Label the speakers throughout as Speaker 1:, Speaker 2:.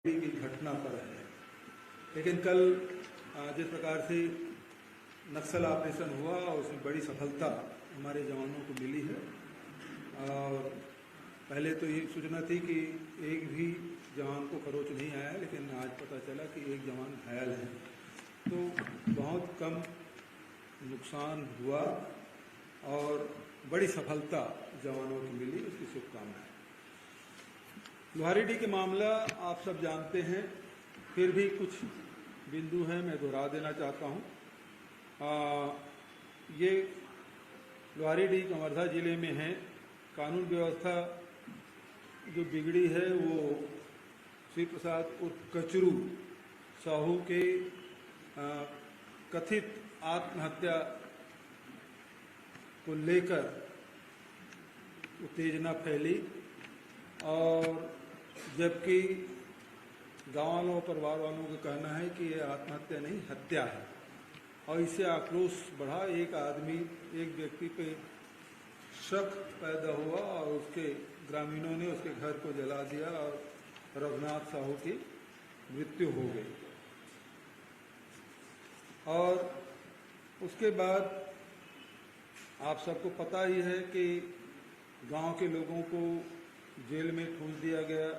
Speaker 1: की घटना पर है। लेकिन कल जिस प्रकार से नक्सल ऑपरेशन हुआ और उसमें बड़ी सफलता हमारे जवानों को मिली है, और पहले तो ये सूचना थी कि एक भी जवान को खरोच नहीं आया, लेकिन आज पता चला कि एक जवान घायल है। तो बहुत कम नुकसान हुआ और बड़ी सफलता जवानों को मिली, उसकी शुभकामनाएं। लोहारीडीह के मामला आप सब जानते हैं, फिर भी कुछ बिंदु हैं मैं दोहरा देना चाहता हूँ। ये लोहारीडीह कवर्धा जिले में है। कानून व्यवस्था जो बिगड़ी है वो श्री प्रसाद उर्फ कचरू साहू के कथित आत्महत्या को लेकर उत्तेजना फैली, और जबकि गाँव वालों परिवार वालों का कहना है कि ये आत्महत्या नहीं हत्या है, और इससे आक्रोश बढ़ा। एक व्यक्ति पे शक पैदा हुआ और उसके ग्रामीणों ने उसके घर को जला दिया और रघुनाथ साहू की मृत्यु हो गई। और उसके बाद आप सबको पता ही है कि गांव के लोगों को जेल में ठूस दिया गया,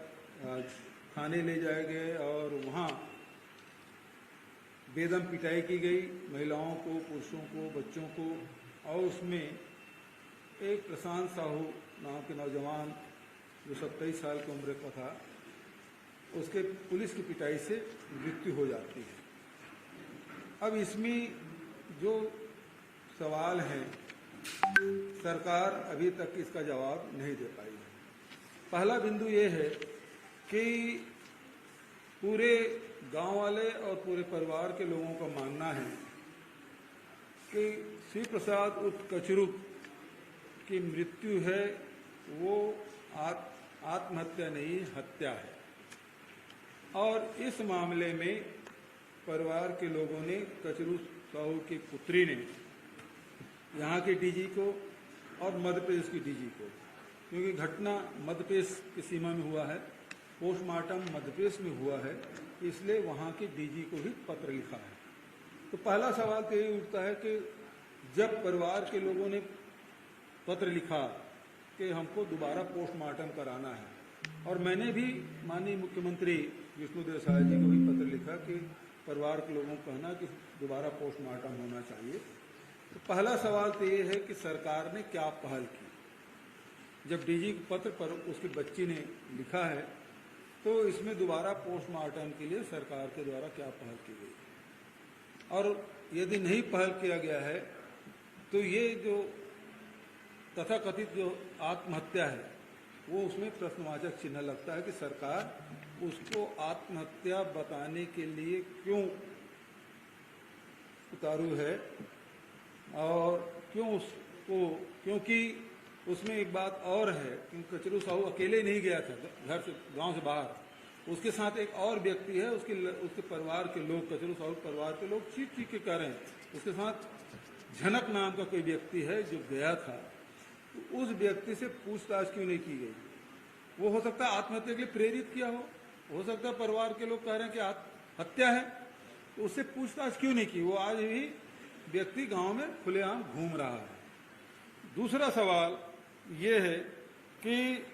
Speaker 1: थाने ले जाए गए और वहाँ बेदम पिटाई की गई, महिलाओं को, पुरुषों को, बच्चों को। और उसमें एक प्रशांत साहू नाम के नौजवान जो 27 साल की उम्र का था, उसके पुलिस की पिटाई से मृत्यु हो जाती है। अब इसमें जो सवाल है, सरकार अभी तक इसका जवाब नहीं दे पाई है। पहला बिंदु ये है कि पूरे गांव वाले और पूरे परिवार के लोगों का मानना है कि श्री प्रसाद उर्फ कचरू की मृत्यु है वो आत्महत्या नहीं हत्या है। और इस मामले में परिवार के लोगों ने कचरू साहू की पुत्री ने यहाँ के डीजी को और मध्य प्रदेश की डीजी को, क्योंकि घटना मध्य प्रदेश की सीमा में हुआ है, पोस्टमार्टम मध्य प्रदेश में हुआ है, इसलिए वहाँ के डीजी को भी पत्र लिखा है। तो पहला सवाल तो यही उठता है कि जब परिवार के लोगों ने पत्र लिखा कि हमको दोबारा पोस्टमार्टम कराना है, और मैंने भी माननीय मुख्यमंत्री विष्णुदेव साय जी को भी पत्र लिखा कि परिवार के लोगों को कहना कि दोबारा पोस्टमार्टम होना चाहिए, तो पहला सवाल तो ये है कि सरकार ने क्या पहल की। जब डीजी के पत्र पर उसकी बच्ची ने लिखा है, तो इसमें दोबारा पोस्टमार्टम के लिए सरकार के द्वारा क्या पहल की गई, और यदि नहीं पहल किया गया है तो ये जो तथाकथित जो आत्महत्या है वो उसमें प्रश्नवाचक चिन्ह लगता है कि सरकार उसको आत्महत्या बताने के लिए क्यों उतारू है, और क्यों उसको, क्योंकि उसमें एक बात और है कि कचरू साहू अकेले नहीं गया था घर से, गांव से बाहर, उसके साथ एक और व्यक्ति है, उसके परिवार के लोग, कचरू साहू परिवार के लोग चीख चीख के कह रहे हैं। उसके साथ झनक नाम का कोई व्यक्ति है जो गया था, तो उस व्यक्ति से पूछताछ क्यों नहीं की गई। वो हो सकता है आत्महत्या के लिए प्रेरित किया हो सकता है परिवार के लोग कह रहे हैं कि हत्या है, तो उससे पूछताछ क्यों नहीं की। वो आज भी व्यक्ति गांव में खुलेआम घूम रहा है। दूसरा सवाल ये है कि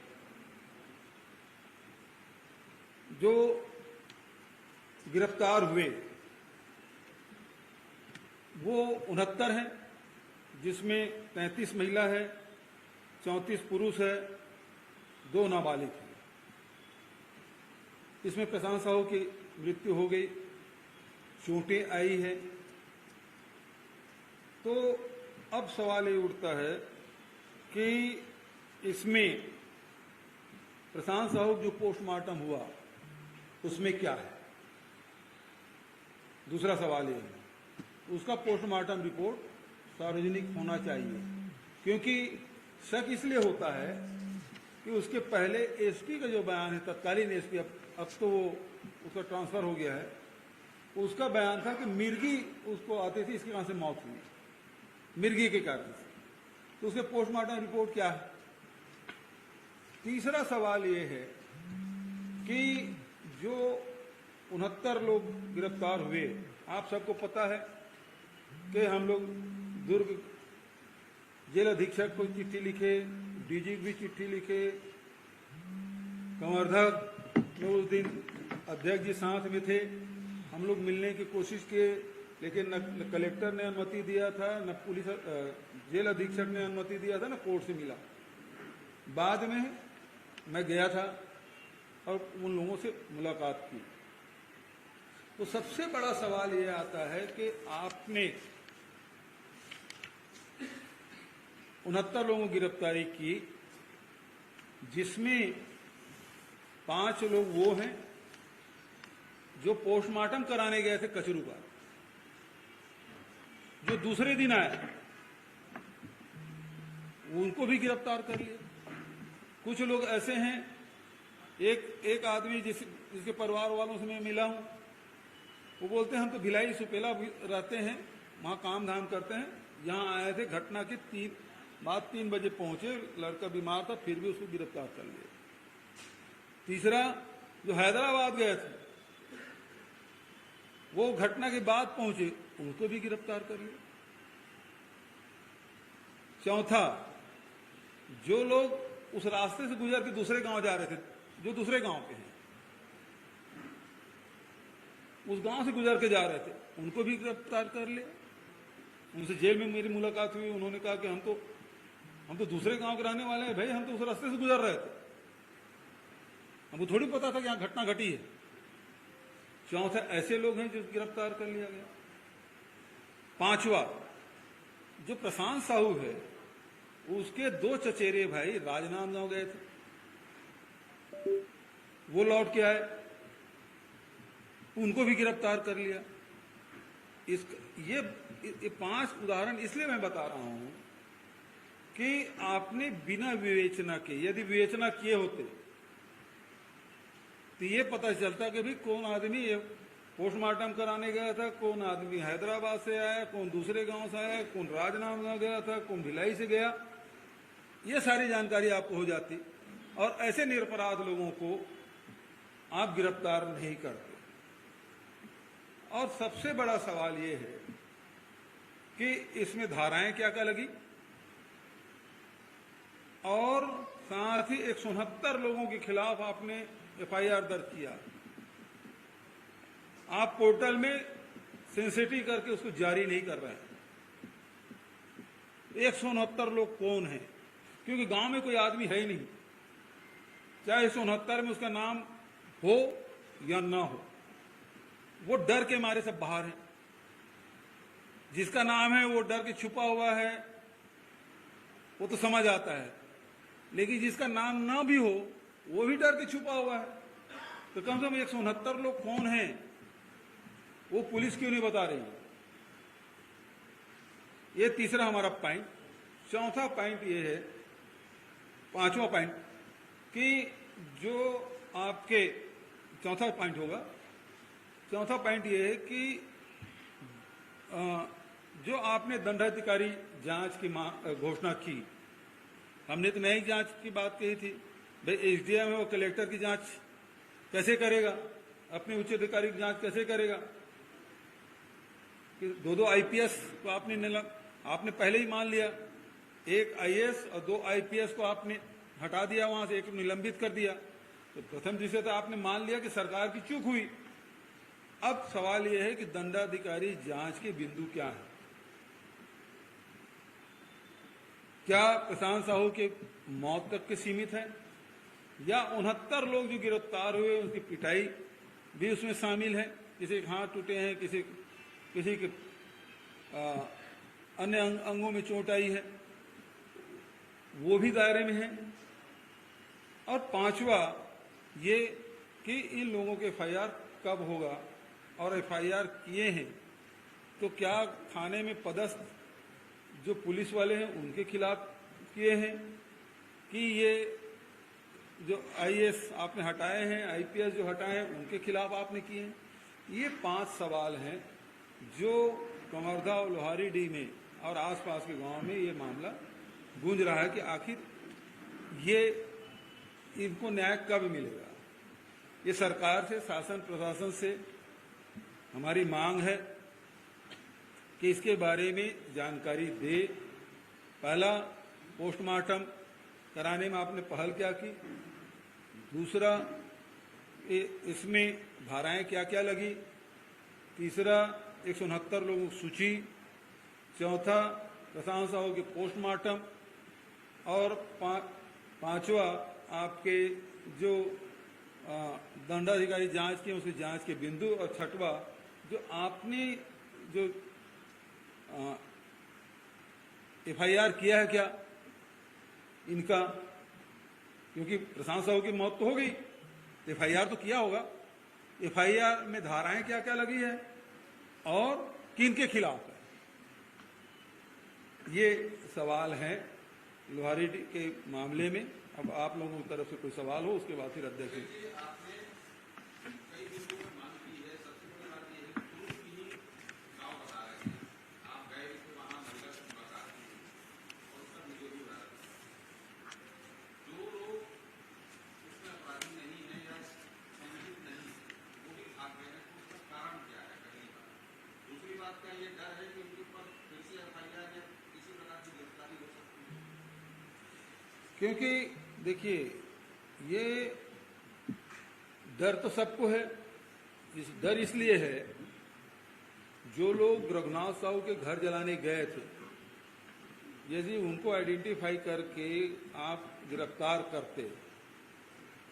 Speaker 1: जो गिरफ्तार हुए वो 69 हैं, जिसमें 33 महिला है, 34 पुरुष है, 2 नाबालिग है। इसमें प्रशांत साहू की मृत्यु हो गई, चोटें आई है। तो अब सवाल ये उठता है कि इसमें प्रशांत साहू जो पोस्टमार्टम हुआ उसमें क्या है। दूसरा सवाल ये है, उसका पोस्टमार्टम रिपोर्ट सार्वजनिक होना चाहिए, क्योंकि शक इसलिए होता है कि उसके पहले एसपी का जो बयान है, तत्कालीन एसपी, अब तो वो उसका ट्रांसफर हो गया है, उसका बयान था कि मिर्गी उसको आती थी, इसके कारण से मौत हुई, मिर्गी के कारण से। तो उसके पोस्टमार्टम रिपोर्ट क्या है। तीसरा सवाल ये है कि जो 69 लोग गिरफ्तार हुए, आप सबको पता है कि हम लोग दुर्ग जेल अधीक्षक को चिट्ठी लिखे, डीजी भी चिट्ठी लिखे, कंवर्धक में उस दिन अध्यक्ष जी साथ में थे, हम लोग मिलने की कोशिश किए, लेकिन न कलेक्टर ने अनुमति दिया था, न पुलिस जेल अधीक्षक ने अनुमति दिया था, न कोर्ट से मिला। बाद में मैं गया था और उन लोगों से मुलाकात की। तो सबसे बड़ा सवाल ये आता है कि आपने 69 लोगों की गिरफ्तारी की, जिसमें 5 लोग वो हैं जो पोस्टमार्टम कराने गए थे कचरू का, जो दूसरे दिन आए, उनको भी गिरफ्तार कर लिया। कुछ लोग ऐसे हैं, एक आदमी जिसके परिवार वालों से मैं मिला हूं, वो बोलते हैं हम तो भिलाई सुपेला रहते हैं, वहां काम धाम करते हैं, यहाँ आए थे, घटना के 3 बजे पहुंचे, लड़का बीमार था, फिर भी उसको गिरफ्तार कर लिया। तीसरा जो हैदराबाद गए थे, वो घटना के बाद पहुंचे, उनको भी गिरफ्तार कर लिया। चौथा, जो लोग उस रास्ते से गुजर के दूसरे गांव जा रहे थे, जो दूसरे गांव के हैं, उस गांव से गुजर के जा रहे थे, उनको भी गिरफ्तार कर लिया। उनसे जेल में मेरी मुलाकात हुई, उन्होंने कहा कि हम तो दूसरे गांव के रहने वाले हैं भाई, हम तो उस रास्ते से गुजर रहे थे, हमको थोड़ी पता था कि यहाँ घटना घटी है। चौथा, ऐसे लोग हैं जो गिरफ्तार कर लिया गया। पांचवा, जो प्रशांत साहू है, उसके 2 चचेरे भाई राजनांदगांव गए थे, वो लौट के आए, उनको भी गिरफ्तार कर लिया। ये 5 उदाहरण इसलिए मैं बता रहा हूं कि आपने बिना विवेचना के, यदि विवेचना किए होते तो ये पता चलता कि भाई कौन आदमी ये पोस्टमार्टम कराने गया था, कौन आदमी हैदराबाद से आया, कौन दूसरे गांव से आया, कौन राजनांदगांव गया था, कौन भिलाई से गया, ये सारी जानकारी आपको हो जाती। और ऐसे निरपराध लोगों को आप गिरफ्तार नहीं करते। और सबसे बड़ा सवाल ये है कि इसमें धाराएं क्या क्या लगी, और साथ ही 169 लोगों के खिलाफ आपने FIR दर्ज किया। आप पोर्टल में सेंसिटिव करके उसको जारी नहीं कर रहे हैं। 169 लोग कौन हैं? क्योंकि गांव में कोई आदमी है ही नहीं, चाहे 169 में उसका नाम हो या ना हो, वो डर के मारे सब बाहर हैं। जिसका नाम है वो डर के छुपा हुआ है, वो तो समझ आता है, लेकिन जिसका नाम ना भी हो वो भी डर के छुपा हुआ है। तो कम से कम 169 लोग कौन हैं, वो पुलिस क्यों नहीं बता रही? ये तीसरा हमारा पॉइंट। चौथा पॉइंट ये है, 5वां पॉइंट, कि जो आपके चौथा पॉइंट होगा, चौथा पॉइंट ये है कि जो आपने दंडाधिकारी जांच की घोषणा की, हमने तो नई जांच की बात कही थी भाई, SDM है वो कलेक्टर की जांच कैसे करेगा, अपने उच्च अधिकारी की जांच कैसे करेगा? कि 2 IPS को आपने पहले ही मान लिया, 1 IAS और 2 IPS को आपने हटा दिया, वहां से एक निलंबित कर दिया। तो प्रथम दृष्टया तो आपने मान लिया कि सरकार की चूक हुई। अब सवाल यह है कि दंडाधिकारी जांच के बिंदु क्या है? क्या प्रशांत साहू के मौत तक के सीमित है, या 69 लोग जो गिरफ्तार हुए उनकी पिटाई भी उसमें शामिल है? किसी के हाथ टूटे हैं, किसी के अन्य अंगों में चोट आई है, वो भी दायरे में है। और 5वां ये कि इन लोगों के FIR कब होगा, और FIR किए हैं तो क्या थाने में पदस्थ जो पुलिस वाले हैं उनके खिलाफ किए हैं, कि ये जो IAS आपने हटाए हैं, IPS जो हटाए हैं उनके खिलाफ आपने किए हैं? ये 5 सवाल हैं जो कंवर्धा और लोहारीडीह में और आसपास के गांव में ये मामला गूंज रहा है कि आखिर ये इनको न्याय कब मिलेगा। ये सरकार से, शासन प्रशासन से हमारी मांग है कि इसके बारे में जानकारी दे। पहला, पोस्टमार्टम कराने में आपने पहल क्या की? दूसरा, इसमें धाराएं क्या क्या लगी? तीसरा, 169 लोगों की सूची। चौथा, प्रशांत साहू के पोस्टमार्टम। और पांचवा, आपके जो दंडाधिकारी जांच किए उसकी जांच के बिंदु। और छठवा, जो आपने जो एफआईआर किया है क्या इनका, क्योंकि प्रशांत साहू की मौत तो हो गई, एफआईआर तो किया होगा। एफआईआर में धाराएं क्या क्या लगी है और किन के खिलाफ है, ये सवाल हैं लोहारी के मामले में। अब आप लोगों की तरफ से कोई सवाल हो, उसके बाद फिर अध्यक्ष। क्योंकि देखिए, ये डर तो सबको है। इस डर इसलिए है, जो लोग रघुनाथ साहू के घर जलाने गए थे, यदि उनको आइडेंटिफाई करके आप गिरफ्तार करते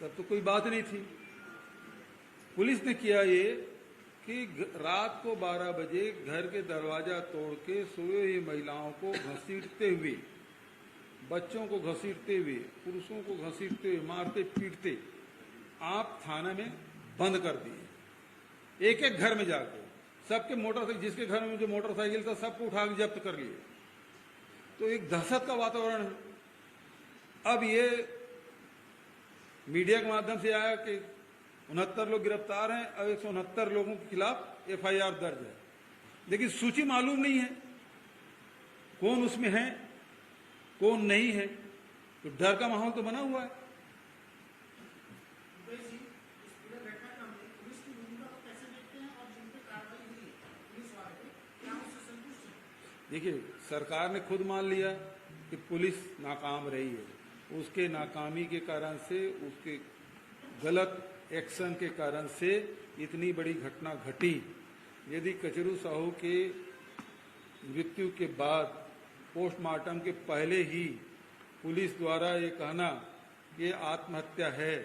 Speaker 1: तब तो कोई बात नहीं थी। पुलिस ने किया ये कि रात को 12 बजे घर के दरवाजा तोड़ के सोए हुई महिलाओं को घसीटते हुए, बच्चों को घसीटते हुए, पुरुषों को घसीटते हुए, मारते पीटते आप थाना में बंद कर दिए। एक एक घर में जाकर सबके मोटरसाइकिल, जिसके घर में जो मोटरसाइकिल था सबको उठा के जब्त कर लिए। तो एक दहशत का वातावरण है। अब ये मीडिया के माध्यम से आया कि 69 लोग गिरफ्तार हैं और 169 लोगों के खिलाफ एफआईआर दर्ज है, लेकिन सूची मालूम नहीं है कौन उसमें है कौन नहीं है। तो डर का माहौल तो बना हुआ है। देखिए, सरकार ने खुद मान लिया कि पुलिस नाकाम रही है। उसके नाकामी के कारण से, उसके गलत एक्शन के कारण से इतनी बड़ी घटना घटी। यदि कचरू साहू के मृत्यु के बाद पोस्टमार्टम के पहले ही पुलिस द्वारा ये कहना कि ये आत्महत्या है,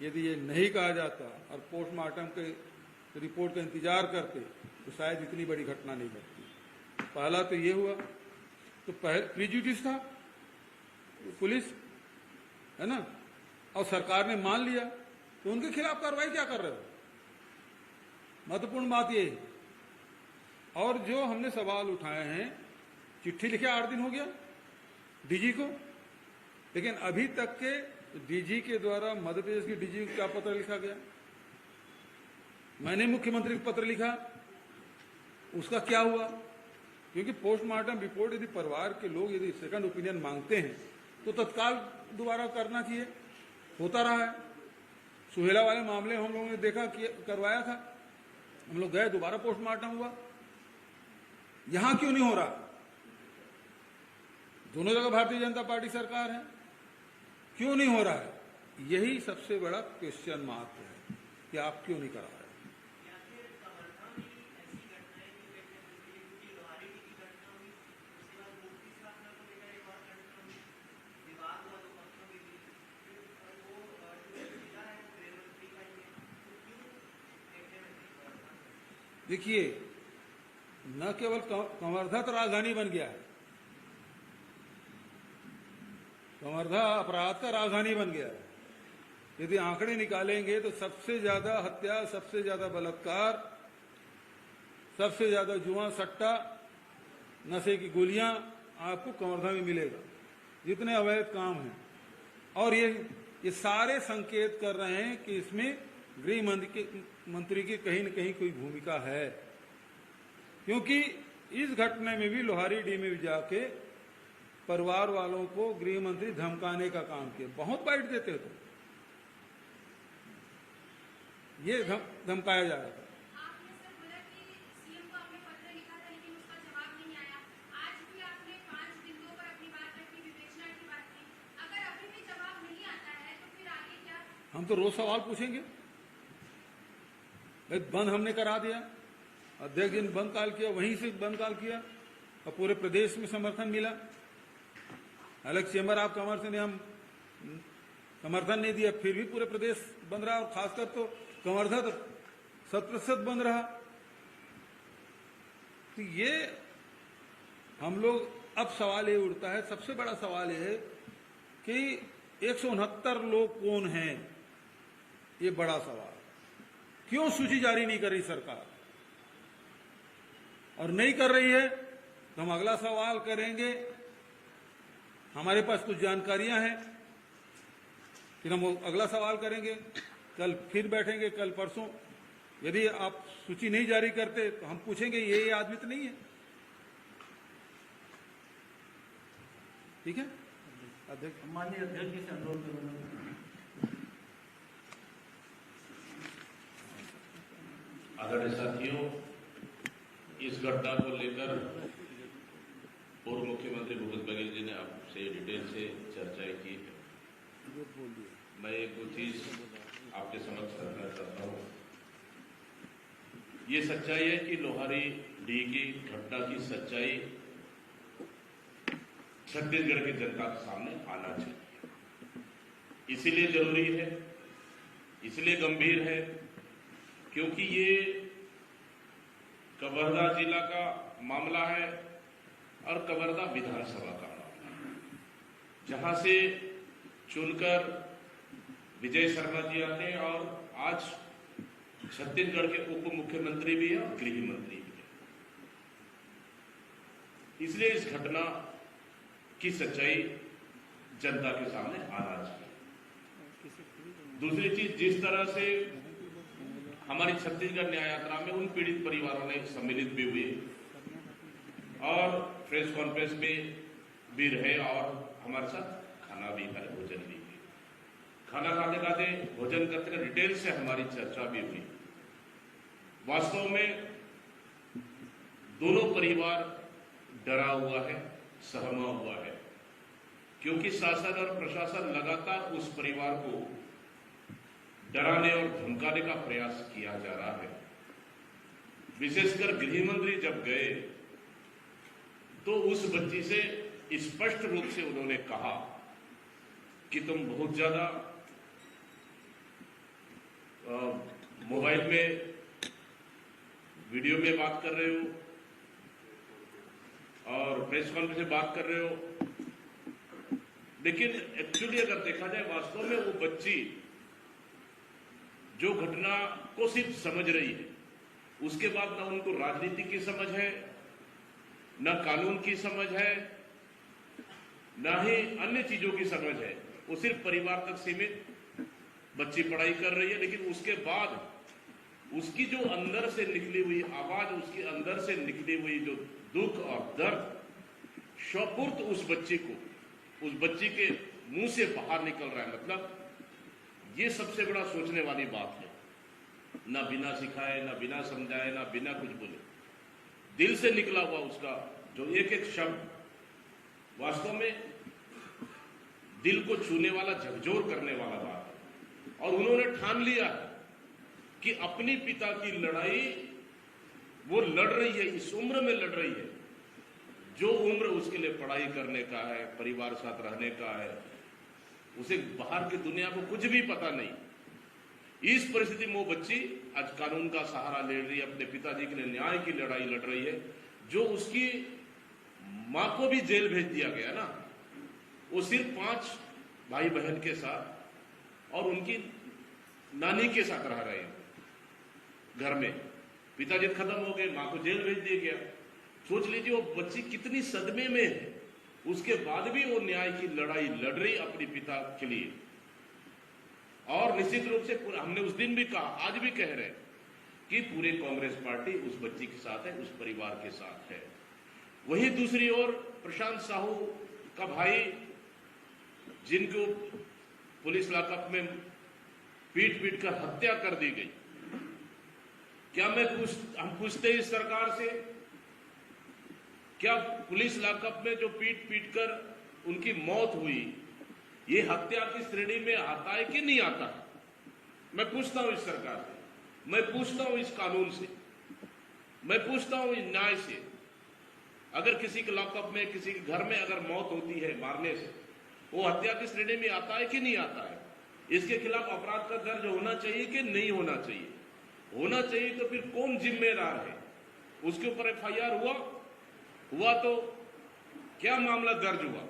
Speaker 1: यदि ये नहीं कहा जाता और पोस्टमार्टम के रिपोर्ट का इंतजार करते तो शायद इतनी बड़ी घटना नहीं घटती। पहला तो ये हुआ, तो प्रीजुडिस था पुलिस, है ना, और सरकार ने मान लिया, तो उनके खिलाफ कार्रवाई क्या कर रहे हो? महत्वपूर्ण बात ये है। और जो हमने सवाल उठाए हैं, चिट्ठी लिखे 8 दिन हो गया डीजी को, लेकिन अभी तक के डीजी के द्वारा, मध्य प्रदेश के डीजी को क्या पत्र लिखा गया? मैंने मुख्यमंत्री को पत्र लिखा, उसका क्या हुआ? क्योंकि पोस्टमार्टम रिपोर्ट यदि परिवार के लोग यदि सेकंड ओपिनियन मांगते हैं तो तत्काल दोबारा करना चाहिए। होता रहा है। सुहेला वाले मामले हम लोगों ने देखा, करवाया था, हम लोग गए, दोबारा पोस्टमार्टम हुआ। यहां क्यों नहीं हो रहा? दोनों जगह भारतीय जनता पार्टी सरकार है, क्यों नहीं हो रहा है? यही सबसे बड़ा क्वेश्चन मार्क है कि आप क्यों नहीं करा रहे। देखिए, न केवल कवर्धा तो राजधानी बन गया है, कवर्धा अपराध का राजधानी बन गया है। यदि आंकड़े निकालेंगे तो सबसे ज्यादा हत्या, सबसे ज्यादा बलात्कार, सबसे ज्यादा जुआ, सट्टा, नशे की गोलियां आपको कवर्धा में मिलेगा, जितने अवैध काम हैं। और ये सारे संकेत कर रहे हैं कि इसमें गृह मंत्री की कहीं न कहीं कोई भूमिका है, क्योंकि इस घटना में भी लोहारीडीह में भी जाके परिवार वालों को गृह मंत्री धमकाने का काम किया। बहुत बाइट देते थे, ये धमकाया जा रहा था।
Speaker 2: आपने सर बोला कि सीएम को आपने पत्र लिखा था लेकिन उसका जवाब नहीं आया। आज भी आपने 5 बिंदुओं पर अपनी बात रखी, विवेचना की बात की। अगर अभी भी जवाब नहीं आता है तो फिर आगे क्या?
Speaker 1: हम तो रोज सवाल पूछेंगे। भाई बंद हमने करा दिया, अध्यक्ष जी ने बंद काल किया, वहीं से बंद काल किया और पूरे प्रदेश में समर्थन मिला। हालांकि चेंबर ऑफ कॉमर्स ने हम समर्थन नहीं दिया, फिर भी पूरे प्रदेश बंद रहा और खासकर तो कवर्धा तो 100% बंद रहा। तो ये हम लोग, अब सवाल ये उठता है, सबसे बड़ा सवाल ये है कि 169 लोग कौन हैं, ये बड़ा सवाल। क्यों सूची जारी नहीं कर रही सरकार, और नहीं कर रही है तो हम अगला सवाल करेंगे। हमारे पास कुछ जानकारियां हैं, फिर हम अगला सवाल करेंगे, कल फिर बैठेंगे, कल परसों यदि आप सूची नहीं जारी करते तो हम पूछेंगे ये आदमी तो नहीं है। ठीक है अध्यक्ष।
Speaker 3: माननीय अध्यक्ष जी से अनुरोध करूंगा।
Speaker 4: आदरणीय साथियों, इस घटना को लेकर पूर्व मुख्यमंत्री भूपेश बघेल जी ने आपसे डिटेल से चर्चा की है। मैं एक दो चीज आपके समक्ष रखना चाहता हूँ। ये सच्चाई है कि लोहारी डी की घटना की सच्चाई छत्तीसगढ़ की जनता के सामने आना चाहिए। इसीलिए जरूरी है, इसलिए गंभीर है, क्योंकि ये कवर्धा जिला का मामला है और कवर्धा विधानसभा का मामला है, जहां से चुनकर विजय शर्मा जी आते हैं और आज छत्तीसगढ़ के उप मुख्यमंत्री भी है और गृह मंत्री भी है। इसलिए इस घटना की सच्चाई जनता के सामने आना चाहिए। दूसरी चीज, जिस तरह से हमारी छत्तीसगढ़ न्याय यात्रा में उन पीड़ित परिवारों ने सम्मिलित भी हुए और प्रेस कॉन्फ्रेंस में भी रहे और हमारे साथ खाना भी खाए, भोजन भी किया। खाना खाते खाते, भोजन करते डिटेल से हमारी चर्चा भी हुई। वास्तव में दोनों परिवार डरा हुआ है, सहमा हुआ है, क्योंकि शासन और प्रशासन लगातार उस परिवार को डराने और धमकाने का प्रयास किया जा रहा है। विशेषकर गृह मंत्री जब गए तो उस बच्ची से स्पष्ट रूप से उन्होंने कहा कि तुम बहुत ज्यादा मोबाइल में वीडियो में बात कर रहे हो और प्रेस कॉन्फ्रेंस में बात कर रहे हो। लेकिन एक्चुअली अगर देखा जाए, वास्तव में वो बच्ची जो घटना को सिर्फ समझ रही है, उसके बाद ना उनको राजनीति की समझ है, न कानून की समझ है, न ही अन्य चीजों की समझ है। वो सिर्फ परिवार तक सीमित बच्ची पढ़ाई कर रही है। लेकिन उसके बाद उसकी जो अंदर से निकली हुई आवाज, उसकी अंदर से निकली हुई जो दुख और दर्द, शपुर्त उस बच्ची को, उस बच्ची के मुंह से बाहर निकल रहा है। मतलब ये सबसे बड़ा सोचने वाली बात है। ना बिना सिखाए, ना बिना समझाए, ना बिना कुछ बोले, दिल से निकला हुआ उसका जो एक एक शब्द वास्तव में दिल को छूने वाला, झकझोर करने वाला बात है। और उन्होंने ठान लिया कि अपनी पिता की लड़ाई वो लड़ रही है, इस उम्र में लड़ रही है, जो उम्र उसके लिए पढ़ाई करने का है, परिवार साथ रहने का है, उसे बाहर की दुनिया को कुछ भी पता नहीं। इस परिस्थिति में वो बच्ची आज कानून का सहारा ले रही है, अपने पिताजी के लिए न्याय की लड़ाई लड़ रही है। जो उसकी मां को भी जेल भेज दिया गया ना, वो सिर्फ 5 भाई बहन के साथ और उनकी नानी के साथ रह रहे हैं घर में। पिताजी खत्म हो गए, मां को जेल भेज दिया गया। सोच लीजिए वो बच्ची कितनी सदमे में है, उसके बाद भी वो न्याय की लड़ाई लड़ रही अपने पिता के लिए। और निश्चित रूप से हमने उस दिन भी कहा, आज भी कह रहे हैं कि पूरे कांग्रेस पार्टी उस बच्ची के साथ है, उस परिवार के साथ है। वहीं दूसरी ओर प्रशांत साहू का भाई, जिनको पुलिस लॉकअप में पीट कर हत्या कर दी गई, क्या हम पूछते हैं इस सरकार से, क्या पुलिस लॉकअप में जो पीट पीट कर उनकी मौत हुई, ये हत्या की श्रेणी में आता है कि नहीं आता है? मैं पूछता हूं इस सरकार से, मैं पूछता हूं इस कानून से, मैं पूछता हूं इस न्याय से। अगर किसी के लॉकअप में, किसी के घर में अगर मौत होती है मारने से, वो हत्या की श्रेणी में आता है कि नहीं आता है? इसके खिलाफ अपराध का दर्ज होना चाहिए कि नहीं होना चाहिए? होना चाहिए तो फिर कौन जिम्मेदार है? उसके ऊपर एफआईआर हुआ तो क्या मामला दर्ज हुआ?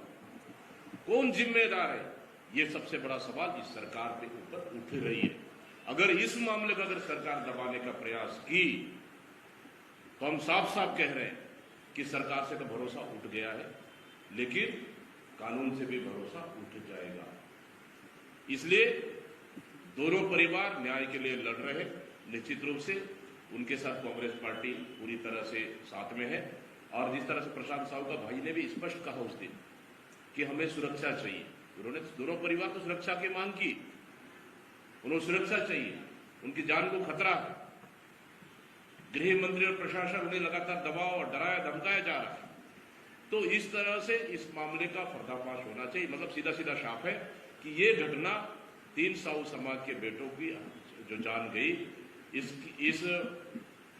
Speaker 4: कौन जिम्मेदार है? ये सबसे बड़ा सवाल इस सरकार के ऊपर उठ रही है। अगर इस मामले को अगर सरकार दबाने का प्रयास की तो हम साफ साफ कह रहे हैं कि सरकार से तो भरोसा उठ गया है, लेकिन कानून से भी भरोसा उठ जाएगा। इसलिए दोनों परिवार न्याय के लिए लड़ रहे हैं। निश्चित रूप से उनके साथ कांग्रेस पार्टी पूरी तरह से साथ में है। और जिस तरह से प्रशांत साहू का भाई ने भी स्पष्ट कहा उस दिन कि हमें सुरक्षा चाहिए, उन्होंने दोनों परिवार को सुरक्षा की मांग की, उन्हें सुरक्षा चाहिए, उनकी जान को खतरा है। गृह मंत्री और प्रशासन उन्हें लगातार दबाव और डराया धमकाया जा रहा है। तो इस तरह से इस मामले का पर्दाफाश होना चाहिए। मतलब सीधा सीधा साफ है कि ये घटना 3 साहू समाज के बेटों की जो जान गई, इस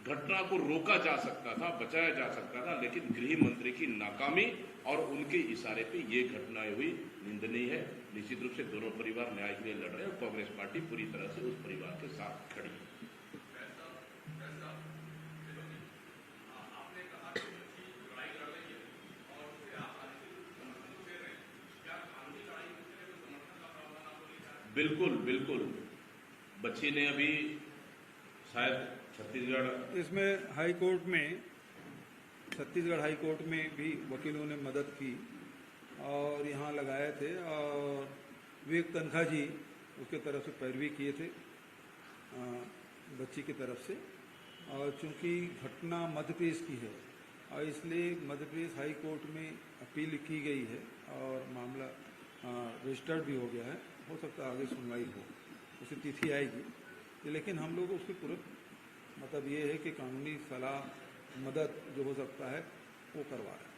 Speaker 4: घटना को रोका जा सकता था, बचाया जा सकता था, लेकिन गृह मंत्री की नाकामी और उनके इशारे पे ये घटनाएं हुई, निंदनीय है। निश्चित रूप से दोनों परिवार न्याय के लिए लड़ रहे हैं और कांग्रेस पार्टी पूरी तरह से उस परिवार के साथ खड़ी है। बिल्कुल बिल्कुल। बच्ची ने अभी शायद छत्तीसगढ़
Speaker 1: इसमें हाई कोर्ट में, छत्तीसगढ़ हाई कोर्ट में भी वकीलों ने मदद की और यहाँ लगाए थे, और विवेक तनखा जी उसके तरफ से पैरवी किए थे बच्ची की तरफ से। और चूंकि घटना मध्य प्रदेश की है और इसलिए मध्य प्रदेश हाई कोर्ट में अपील की गई है और मामला रजिस्टर्ड भी हो गया है। हो सकता है आगे सुनवाई हो, उसी तिथि आएगी। लेकिन हम लोग उसके पूरे मतलब ये है कि कानूनी सलाह मदद जो हो सकता है वो करवा रहे हैं।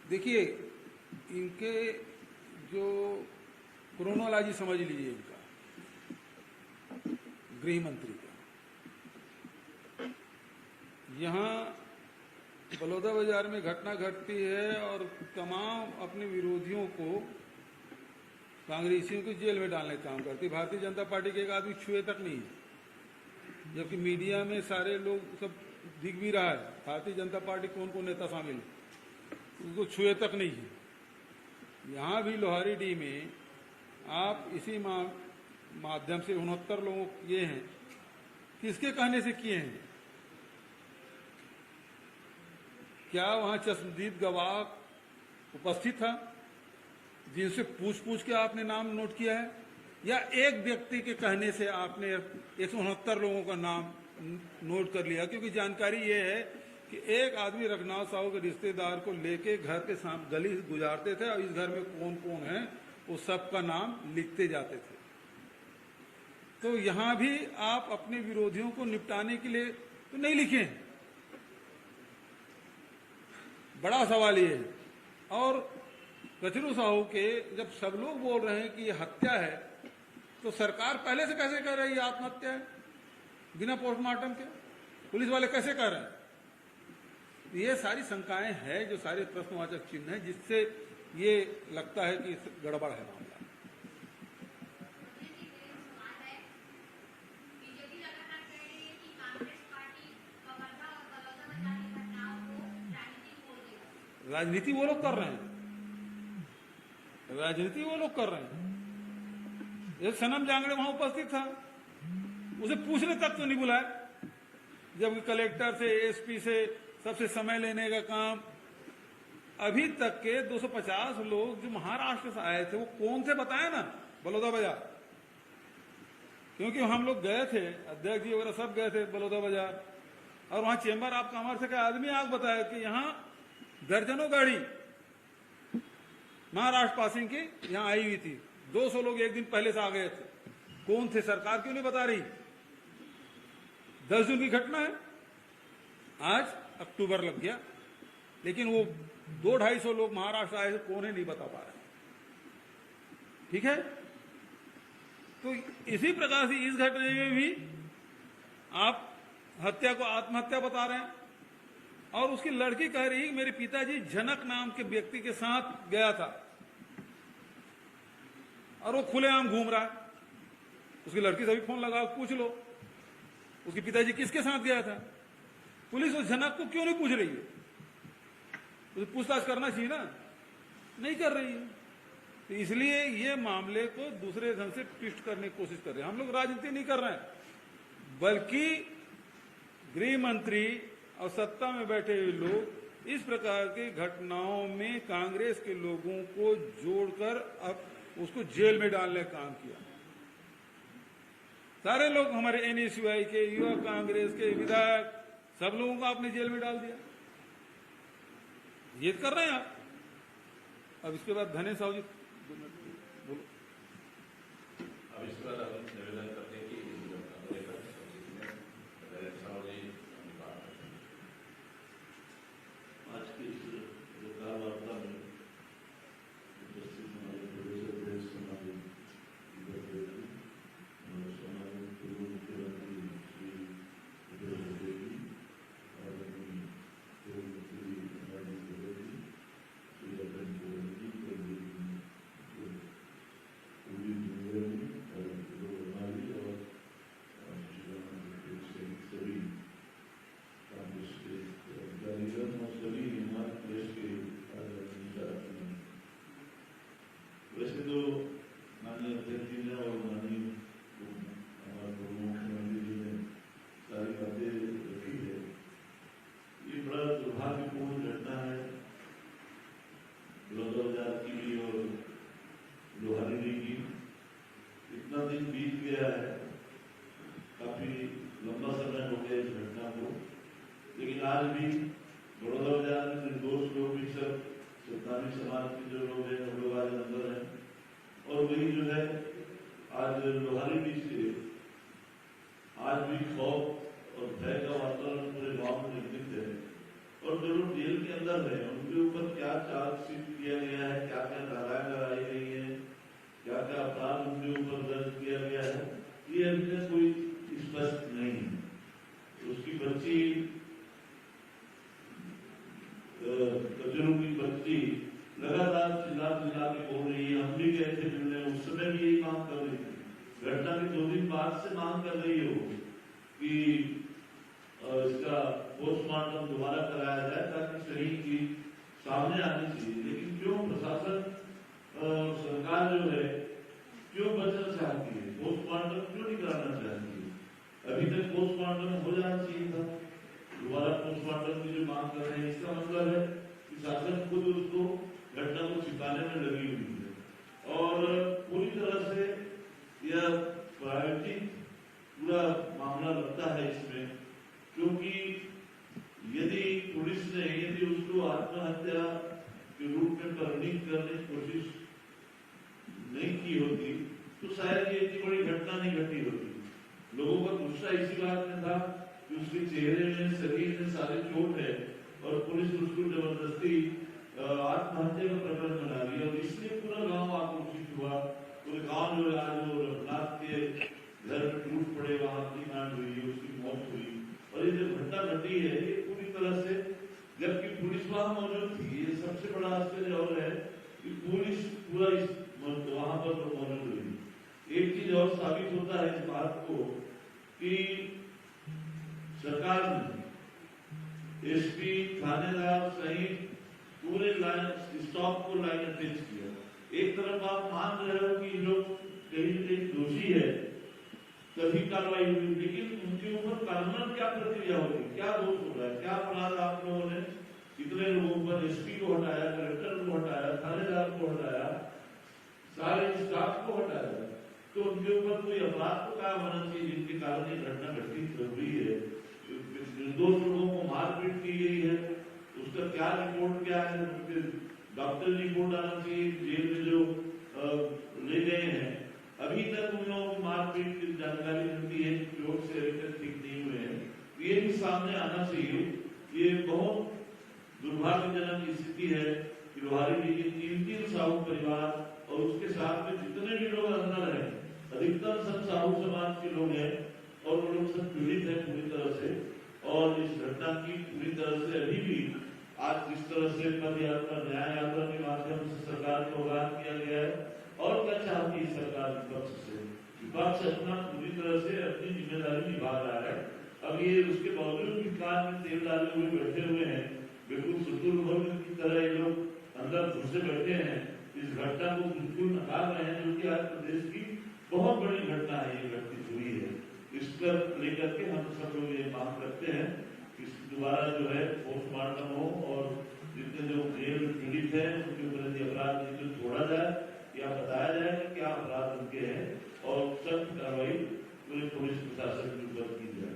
Speaker 1: देखिए, इनके जो क्रोनोलॉजी समझ लीजिए, इनका गृह मंत्री का, यहाँ बलौदा बाजार में घटना घटती है और तमाम अपने विरोधियों को, कांग्रेसियों को जेल में डालने का काम करती है। भारतीय जनता पार्टी के एक आदमी छुए तक नहीं है, जबकि मीडिया में सारे लोग सब दिख भी रहा है भारतीय जनता पार्टी कौन कौन नेता शामिल है, उसको छुए तक नहीं है। यहाँ भी लोहारीडीह में आप इसी माध्यम से 69 लोगों किए हैं, किसके कहने से किए हैं? क्या वहां चश्मदीद गवाह उपस्थित था जिनसे पूछ पूछ के आपने नाम नोट किया है, या एक व्यक्ति के कहने से आपने 169 लोगों का नाम नोट कर लिया? क्योंकि जानकारी ये है कि एक आदमी रघुनाथ साहू के रिश्तेदार को लेके घर के सामने गली गुजारते थे और इस घर में कौन कौन है वो सबका नाम लिखते जाते थे। तो यहां भी आप अपने विरोधियों को निपटाने के लिए तो नहीं लिखे। बड़ा सवाल ये है। और कचरू साहू के जब सब लोग बोल रहे हैं कि ये हत्या है, तो सरकार पहले से कैसे कह रही है आत्महत्या है बिना पोस्टमार्टम के? पुलिस वाले कैसे कह रहे हैं? ये सारी शंकाएं हैं, जो सारे प्रश्नवाचक चिन्ह हैं, जिससे ये लगता है कि गड़बड़ है मामला। राजनीति वो लोग कर रहे हैं, राजनीति वो लोग कर रहे हैं। ये सनम जांगड़े वहां उपस्थित था, उसे पूछने तक तो नहीं बुलाया, जब कलेक्टर से, एसपी से सबसे समय लेने का काम। अभी तक के 250 लोग जो महाराष्ट्र से आए थे वो कौन थे बताए ना? बलौदा बाजार, क्योंकि हम लोग गए थे, अध्यक्ष जी वगैरह सब गए थे बलौदा बाजार, और वहां चेंबर ऑफ कॉमर्स का आदमी आग बताया कि यहाँ दर्जनों गाड़ी महाराष्ट्र पासिंग की यहाँ आई हुई थी, 200 लोग एक दिन पहले से आ गए थे। कौन थे? सरकार क्यों नहीं बता रही? 10 जून की घटना है, आज अक्टूबर लग गया, लेकिन वो 200-250 लोग महाराष्ट्र आए थे, कौन है नहीं बता पा रहे। ठीक है, तो इसी प्रकार से इस घटने में भी आप हत्या को आत्महत्या बता रहे हैं। और उसकी लड़की कह रही है मेरे पिताजी जनक नाम के व्यक्ति के साथ गया था, और वो खुलेआम घूम रहा है। उसकी लड़की से भी फोन लगा पूछ लो उसके पिताजी किसके साथ गया था। पुलिस उस जनक को क्यों नहीं पूछ रही है? तो पूछताछ करना चाहिए ना, नहीं कर रही है। तो इसलिए ये मामले को दूसरे ढंग से ट्विस्ट करने की कोशिश कर रहे हैं। हम लोग राजनीति नहीं कर रहे हैं, बल्कि गृह मंत्री और सत्ता में बैठे हुए लोग इस प्रकार की घटनाओं में कांग्रेस के लोगों को जोड़कर अब उसको जेल में डालने का काम किया। सारे लोग हमारे एनएसयूआई के, युवा कांग्रेस के विधायक, सब लोगों को आपने जेल में डाल दिया। ये कर रहे हैं आप। अब इसके बाद धनेश साहू जी बोलो।
Speaker 5: अब इसके बाद हम निवेदन करते हैं कि
Speaker 6: आज की इस पत्रकार वार्ता में उपस्थित हमारे प्रदेश अध्यक्ष हमारे पूर्व मुख्यमंत्री श्री भूपेश बघेल जी और पूर्व मंत्री अनिल बघेल जी, श्री रतन गोयल जी, सभी कांग्रेस के अधिकारीगण और सभी हमारे देश के वैसे तो माननीय अध्यक्ष जी ने और माननीय हमारे पूर्व मुख्यमंत्री जी ने सारी बातें रखी है। ये बड़ा दुर्भाग्यपूर्ण घटना है बलौदाबाजार की भी और लोहारी की। इतना दिन बीत गया है, काफी लंबा समय हो गया इस घटना को, लेकिन आज भी बड़ौदाबाजार में निर्दोष लोग भी सब सत्तावी समाज के जो लोग हैं वो लोग आज अंदर हैं। और वही जो है आज लोहारी भी से आज भी खौफ और भय का वातावरण पूरे गांव में निर्मित है। और जो लोग जेल के अंदर हैं उनके ऊपर क्या चार्जशीट किया गया है, क्या क्या धाराएं लगाई गई है, क्या क्या अपराध उनके ऊपर दर्ज किया गया है, ये अभी तक कोई स्पष्ट नहीं है। उसकी बच्ची कचरों की बच्ची लगातार चिल्ला चिल्ला के बोल रही है। हम भी गए थे मिलने, उस समय भी यही मांग कर रही थी। घटना के 2 दिन बाद से मांग कर रही हो कि इसका पोस्टमार्टम दोबारा कराया जाए ताकि सही चीज सामने आनी चाहिए। लेकिन क्यों प्रशासन सरकार जो है क्यों बचना चाहती है, पोस्टमार्टम क्यों नहीं कराना चाहती है? अभी तक पोस्टमार्टम हो जाना चाहिए था। दोबारा पोस्टमार्टम की जो मांग कर रहे हैं इसका मतलब है कि शासन खुद उसको घटना को छिपाने में लगी हुई है और पूरी तरह से यह प्रायोजित पूरा मामला लगता है इसमें। क्योंकि यदि पुलिस ने उसको आत्महत्या के रूप में परिणित करने की कोशिश नहीं की होती तो शायद ये इतनी बड़ी घटना नहीं घटी होती। लोगों का गुस्सा इसी बात में था कि उसके चेहरे में, शरीर में सारे चोट है और पुलिस उसको जबरदस्ती आत्महत्या का प्रकरण बना रही है। और इसलिए पूरा गांव आक्रोशित हुआ। पूरे गांव जो आज रघुनाथ के घर में टूट पड़े, वहां की कांड हुई, उसकी मौत हुई। और ये जो घटना घटी है ये पूरी तरह से, जबकि पुलिस वहां मौजूद थी। ये सबसे बड़ा आश्चर्य और है कि पुलिस पूरा वहां पर मौजूद हुई। एक चीज और साबित होता है इस बात को कि सरकार ने एसपी, थानेदार सहित पूरे लाइन स्टॉप को लाइन अटैच किया। एक तरफ आप मान रहे हो कि लोग कहीं न कहीं दोषी है तभी कार्रवाई हुई, लेकिन उनके ऊपर कानूनन क्या प्रक्रिया होगी, क्या दोष हो रहा है, क्या अपराध आप लोगों ने कितने लोगों पर, एसपी को हटाया, कलेक्टर को हटाया, थानेदार को हटाया, सारे स्टाफ को हटाया, तो उनके ऊपर कोई अपराध तो क्या होना चाहिए जिनके कारण ये घटना घटित हुई है। निर्दोष लोगों को मारपीट की गई है, उसका क्या रिपोर्ट क्या है, डॉक्टर रिपोर्ट आना चाहिए। जेल में जो ले गए हैं अभी तक उन लोगों को मारपीट की जानकारी मिलती है, चोट से अभी तक ठीक नहीं हुए हैं। ये भी सामने आना चाहिए। ये बहुत दुर्भाग्यजनक स्थिति है कि लोहारी जी के 3 साहू परिवार और उसके साथ में जितने भी लोग अंदर हैं, अधिकतर सब साहू समाज के लोग हैं और वो लोग सब पीड़ित हैं पूरी तरह से। और इस घटना की पूरी तरह से अभी भी आज जिस तरह से पद यात्रा न्याय यात्रा के माध्यम से सरकार को अवगत किया गया है, और क्या चाहती है सरकार विपक्ष से? विपक्ष अपना पूरी तरह से अपनी जिम्मेदारी निभा रहा है। अब ये उसके बावजूद भी कान में तेल डाले हुए बैठे हुए हैं, बिल्कुल शुतुरमुर्ग की तरह ये लोग अंदर घुसे बैठे हैं। इस घटना को बिल्कुल नकार रहे हैं, जो कि आज प्रदेश की बहुत बड़ी घटना है, ये घटित हुई है। इस पर लेकर के हम सब लोग ये मांग करते हैं कि दोबारा जो है पोस्टमार्टम हो और जितने जो जेल पीड़ित हैं उनके ऊपर अपराध छोड़ा जाए या बताया जाए कि क्या अपराध उनके हैं और सख्त कार्रवाई पूरे पुलिस प्रशासन के ऊपर की जाए।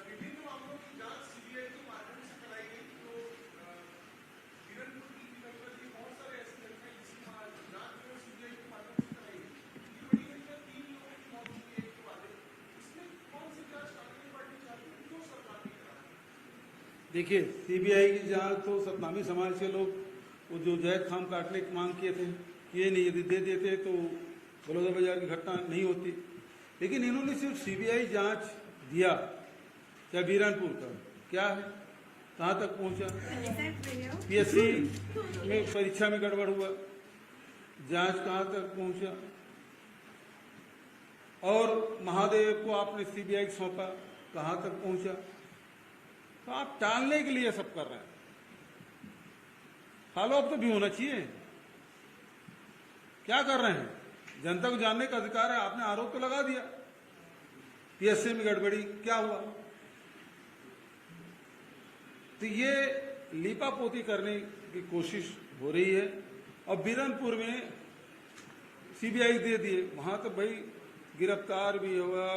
Speaker 7: विभिन्न मामलों की जांच सीबीआई के माध्यम से कराई गई, तो किरणपुर की बहुत सारे ऐसे लड़के हैं जिसकी जांच जो सीबीआई के माध्यम से कराई गई। ये बड़ी घटना 3 लोगों की मौत हुई है एक वाले, इसमें कौन सी जांच कांग्रेस पार्टी चाहती है, क्यों सरकार नहीं करा?
Speaker 1: देखिए, सीबीआई की जांच तो सतनामी समाज के लोग वो जो जैद खाम काटने की मांग किए थे, किए नहीं, यदि दे देते तो बलौदाबाजार की घटना नहीं होती। लेकिन इन्होंने सिर्फ सीबीआई जांच दिया, क्या बीरानपुर का क्या है, कहाँ तक पहुंचा, पीएससी में परीक्षा में गड़बड़ हुआ, जांच कहाँ तक पहुंचा, और महादेव को आपने सीबीआई सौंपा, कहाँ तक पहुंचा। तो आप टालने के लिए सब कर रहे हैं। फॉलो अप तो भी होना चाहिए। क्या कर रहे हैं? जनता को जानने का अधिकार है। आपने आरोप तो लगा दिया, पीएससी में गड़बड़ी, क्या हुआ? तो ये लीपापोती करने की कोशिश हो रही है। और बीरनपुर में सीबीआई दे दिए, वहां तो भाई गिरफ्तार भी हुआ,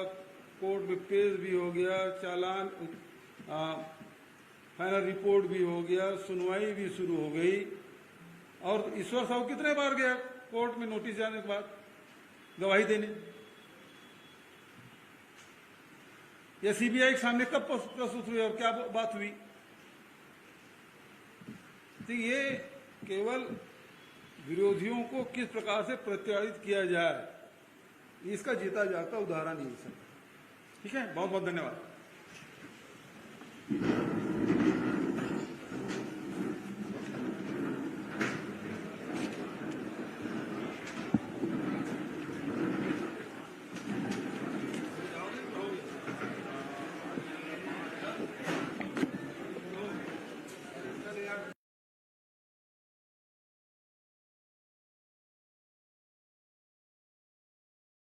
Speaker 1: कोर्ट में पेश भी हो गया, चालान फाइनल रिपोर्ट भी हो गया, सुनवाई भी शुरू हो गई। और ईश्वर साहू कितने बार गया कोर्ट में नोटिस जाने के बाद गवाही देने? या सीबीआई के सामने कब प्रस्तुत हुई और क्या बात हुई? तो ये केवल विरोधियों को किस प्रकार से प्रत्याड़ित किया जाए, इसका जीता जाता उदाहरण ही है। ठीक है, बहुत बहुत धन्यवाद।